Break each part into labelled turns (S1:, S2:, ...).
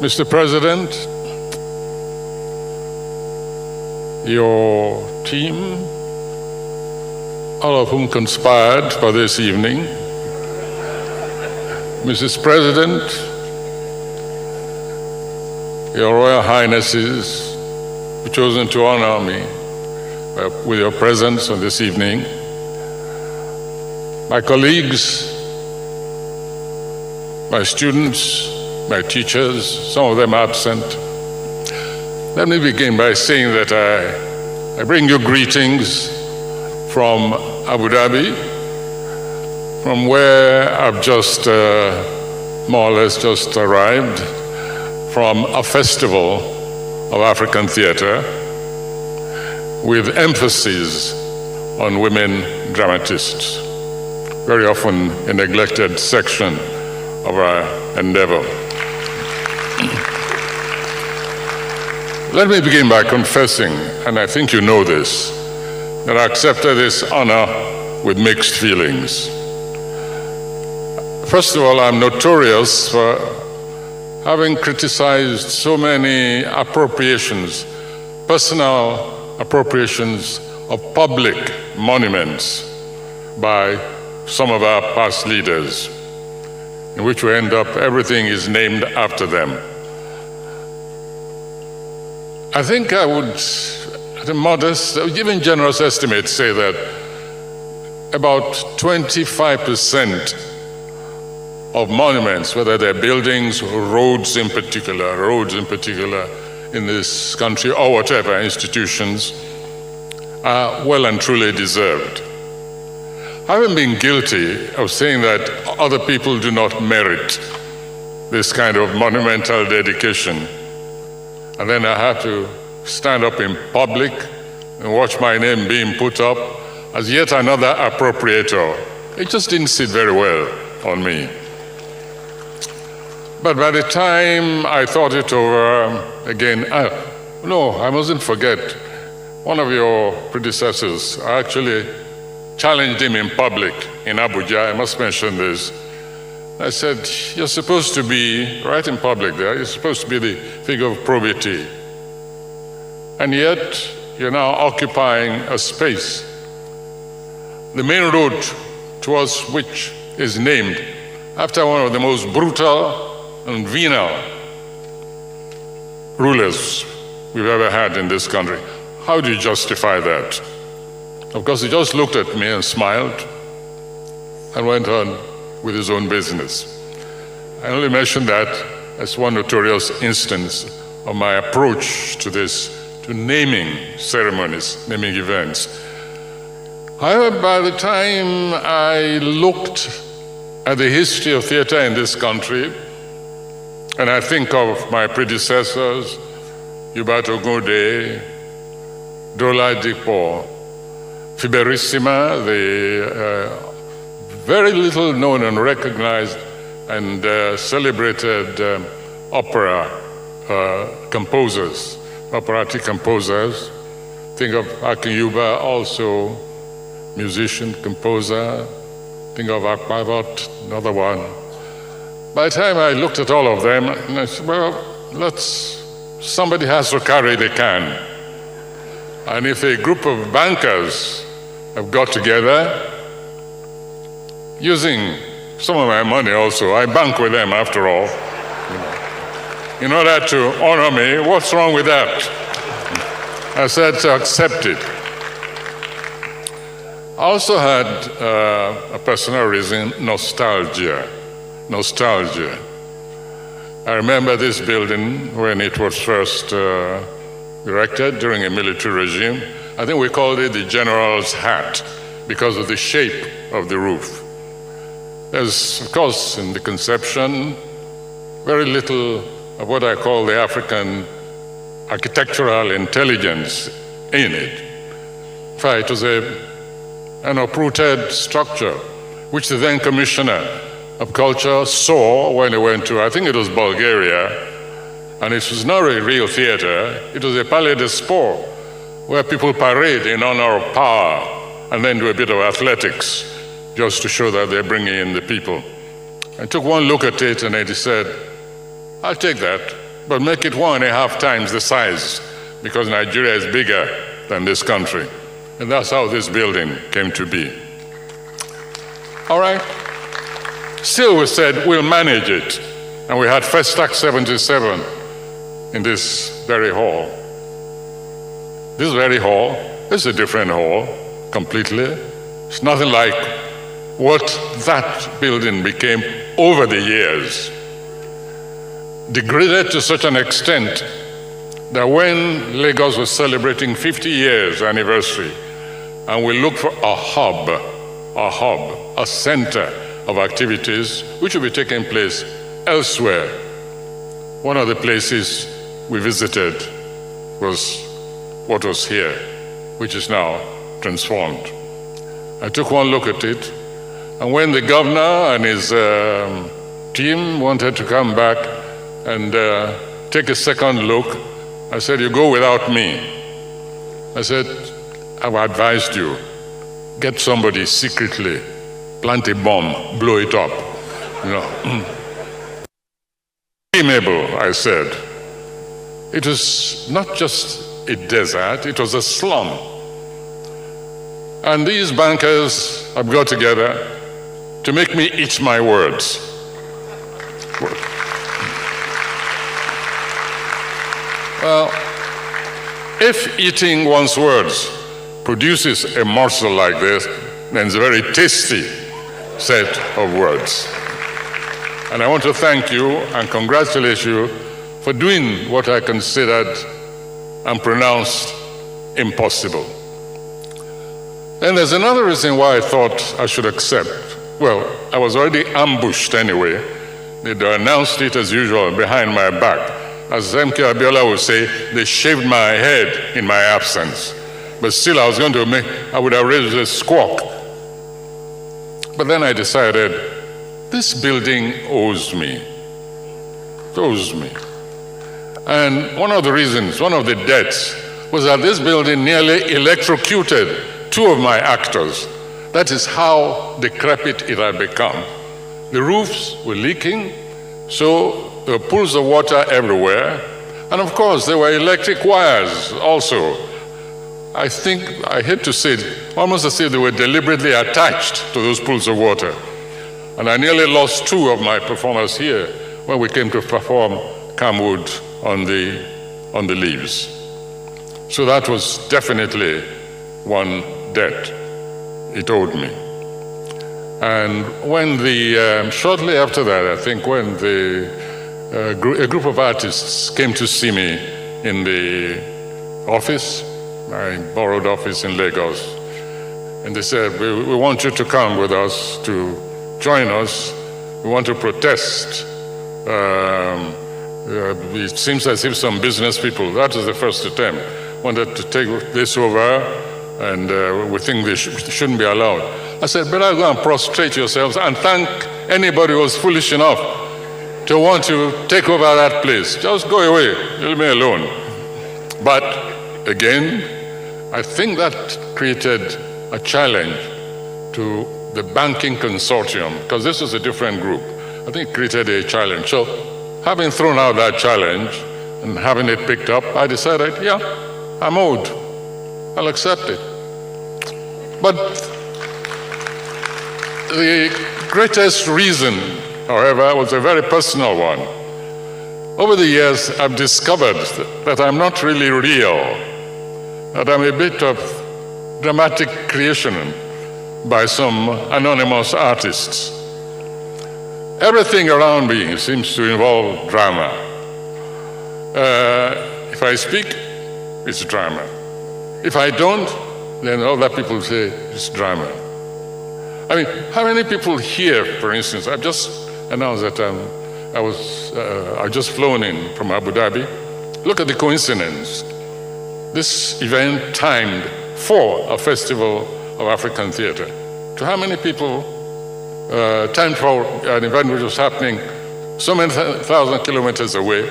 S1: Mr. President, your team, all of whom conspired for this evening, Mrs. President, Your Royal Highnesses, who've chosen to honor me with your presence on this evening, my colleagues, my students, my teachers, some of them absent. Let me begin by saying that I bring you greetings from Abu Dhabi, from where I've just more or less just arrived, from a festival of African theater with emphasis on women dramatists, very often a neglected section of our endeavor. Let me begin by confessing, and I think you know this, that I accepted this honor with mixed feelings. First of all, I'm notorious for having criticized so many appropriations, personal appropriations of public monuments by some of our past leaders, in which we end up, everything is named after them. I think I would, at a modest, even generous estimate, say that about 25% of monuments, whether they're buildings or roads in particular in this country or whatever institutions, are well and truly deserved. I haven't been guilty of saying that other people do not merit this kind of monumental dedication. And then I have to stand up in public and watch my name being put up as yet another appropriator. It just didn't sit very well on me. But by the time I thought it over again, I mustn't forget, one of your predecessors, I actually challenged him in public in Abuja. I must mention this. I said, you're supposed to be, right in public there, you're supposed to be the figure of probity. And yet, you're now occupying a space. The main road towards which is named after one of the most brutal and venal rulers we've ever had in this country. How do you justify that? Of course, he just looked at me and smiled and went on with his own business. I only mention that as one notorious instance of my approach to this, to naming ceremonies, naming events. However, by the time I looked at the history of theater in this country, and I think of my predecessors, Hubert Ogunde, Dola Dipo, Fiberissima, the very little known and recognized and celebrated opera composers, operatic composers. Think of Akinyuba, also musician, composer. Think of Akpavot, another one. By the time I looked at all of them, I said, well, somebody has to carry the can. And if a group of bankers have got together, using some of my money also, I bank with them after all, in order to honor me, what's wrong with that? I said to accept it. I also had a personal reason, nostalgia. I remember this building when it was first erected during a military regime. I think we called it the General's Hat because of the shape of the roof. There's, of course, in the conception, very little of what I call the African architectural intelligence in it. In fact, it was an uprooted structure, which the then Commissioner of Culture saw when he went to, I think it was Bulgaria, and it was not a real theater, it was a Palais de Sport, where people parade in honor of power and then do a bit of athletics, just to show that they're bringing in the people. I took one look at it and he said, I'll take that. but make it 1.5 times the size, because Nigeria is bigger than this country. And that's how this building came to be. All right? Still, we said, we'll manage it. And we had Festac 77 in this very hall. This very hall is a different hall, completely. It's nothing like what that building became over the years. Degraded to such an extent that when Lagos was celebrating 50 years anniversary, and we looked for a hub, a center of activities which will be taking place elsewhere. One of the places we visited was what was here, which is now transformed. I took one look at it, and when the governor and his team wanted to come back and take a second look, I said, you go without me. I said, I've advised you, get somebody secretly, plant a bomb, blow it up. You know. Mabel, I said, it was not just a desert, it was a slum. And these bankers have got together to make me eat my words. Well, if eating one's words produces a morsel like this, then it's a very tasty set of words. And I want to thank you and congratulate you for doing what I considered and pronounced impossible. And there's another reason why I thought I should accept. Well, I was already ambushed anyway. They announced it as usual behind my back. As M.K. Abiola would say, they shaved my head in my absence. But still, I would have raised a squawk. But then I decided, this building owes me. It owes me. And one of the reasons, one of the debts, was that this building nearly electrocuted 2 of my actors. That is how decrepit it had become. The roofs were leaking, so there were pools of water everywhere. And of course, there were electric wires also. I hate to say it, almost as if they were deliberately attached to those pools of water. And I nearly lost 2 of my performers here when we came to perform Camwood on the leaves. So that was definitely one debt it owed me. And when shortly after that, I think when a group of artists came to see me in the office, my borrowed office in Lagos, and they said, we want you to come with us, to join us. We want to protest. It seems as if some business people, that was the first attempt, wanted to take this over, and we think they shouldn't be allowed. I said, better go and prostrate yourselves and thank anybody who was foolish enough to want to take over that place. Just go away, leave me alone. But again, I think that created a challenge to the banking consortium, because this was a different group. I think it created a challenge. So having thrown out that challenge and having it picked up, I decided, yeah, I'm owed. I'll accept it. But the greatest reason, however, was a very personal one. Over the years, I've discovered that I'm not really real, that I'm a bit of dramatic creation by some anonymous artists. Everything around me seems to involve drama. If I speak, it's drama. If I don't, then other people say it's drama. I mean, how many people here, for instance, I've just announced that I just flown in from Abu Dhabi. Look at the coincidence. This event timed for a festival of African theater. To how many people timed for an event which was happening so many thousand kilometers away,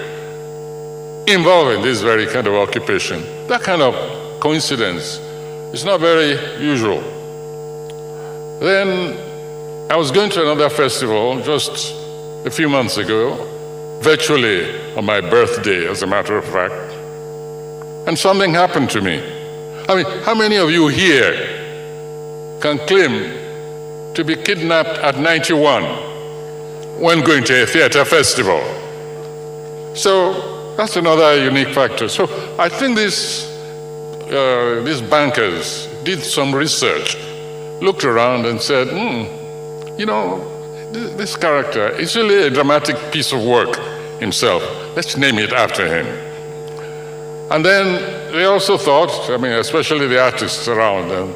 S1: involving this very kind of occupation? That kind of coincidence is not very usual. Then I was going to another festival just a few months ago, virtually on my birthday, as a matter of fact. And something happened to me. I mean, how many of you here can claim to be kidnapped at 91 when going to a theater festival? So that's another unique factor. So I think these bankers did some research, looked around and said, you know, this character is really a dramatic piece of work himself. Let's name it after him. And then they also thought, I mean, especially the artists around them,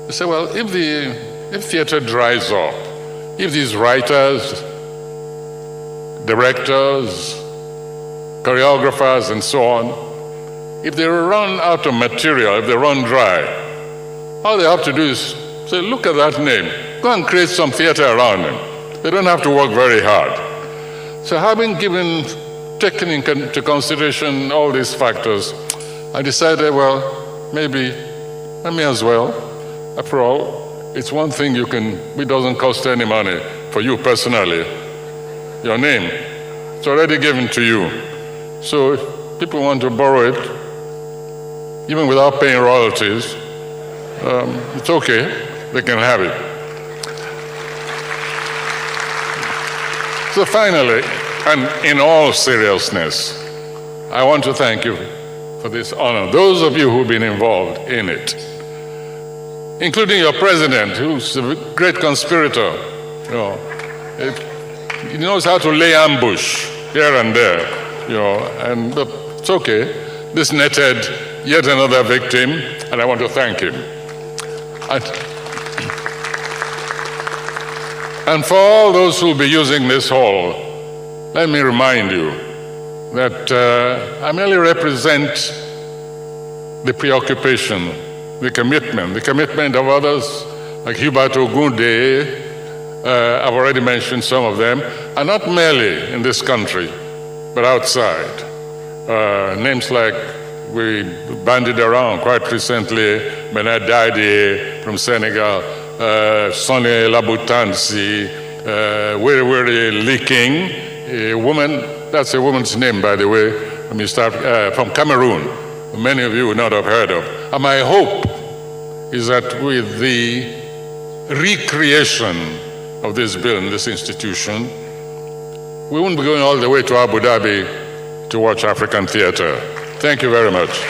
S1: they said, well, if theater dries up, if these writers, directors, choreographers, and so on, if they run out of material, if they run dry, all they have to do is say, look at that name, go and create some theater around him. They don't have to work very hard. So having taken into consideration all these factors, I decided, well, maybe I may as well. After all, it's one thing it doesn't cost any money for you personally. Your name, it's already given to you. So if people want to borrow it, even without paying royalties, it's okay, they can have it. So finally, and in all seriousness, I want to thank you for this honor, those of you who've been involved in it, including your president, who's a great conspirator. You know, he knows how to lay ambush here and there, you know, and it's okay. This netted yet another victim, and I want to thank him. And for all those who will be using this hall, let me remind you that I merely represent the preoccupation, the commitment of others like Hubert Ogunde. I've already mentioned some of them, and not merely in this country, but outside. Names like we bandied around quite recently, Bernard Dadi from Senegal, Sonny Laboutansi, Wiri Leaking, a woman, that's a woman's name, by the way, from Cameroon, many of you would not have heard of. And my hope is that with the recreation of this building, this institution, we won't be going all the way to Abu Dhabi to watch African theater. Thank you very much.